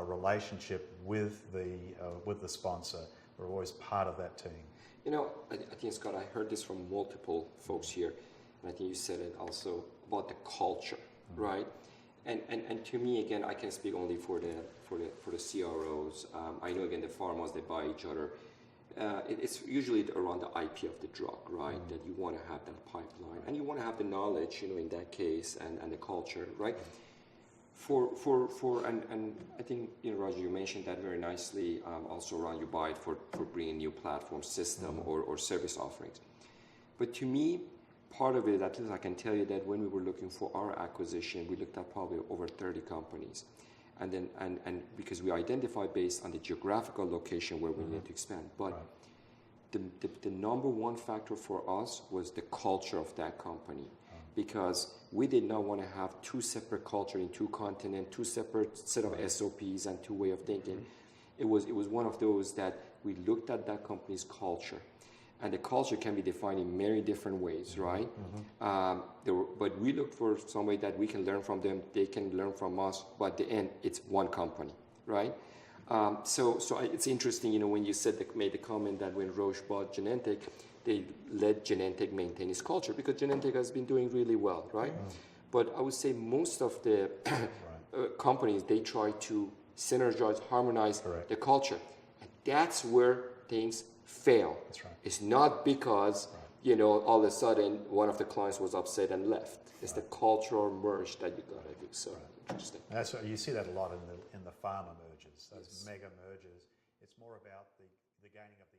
relationship with the sponsor. We're always part of that team. You know, I think, Scott, I heard this from multiple folks here, and I think you said it also about the culture, right? And to me, again, I can speak only for the CROs. I know, again, the pharmas, they buy each other. It's usually around the IP of the drug, right? That you want to have that pipeline, and you want to have the knowledge, you know, in that case, and the culture, right? And I think, you know, Roger, you mentioned that very nicely. Also around you buy it for bringing new platform system or service offerings. But to me, part of it, at least I can tell you that when we were looking for our acquisition, we looked at probably over 30 companies. And then, and because we identified based on the geographical location where we need to expand. But the number one factor for us was the culture of that company. Because we did not want to have two separate culture in two continents, two separate set of SOPs and two way of thinking. It was one of those that we looked at that company's culture. And the culture can be defined in many different ways, right? But we looked for some way that we can learn from them, they can learn from us, but at the end, it's one company, right? So it's interesting, you know, when you made the comment that when Roche bought Genentech, they let Genentech maintain its culture because Genentech has been doing really well, right? But I would say most of the companies, they try to synergize, harmonize the culture. And that's where things fail. That's right. It's not because, you know, all of a sudden one of the clients was upset and left. It's the cultural merge that you gotta do. So interesting. That's what, you see that a lot in the pharma mergers, those mega mergers. It's more about the gaining of the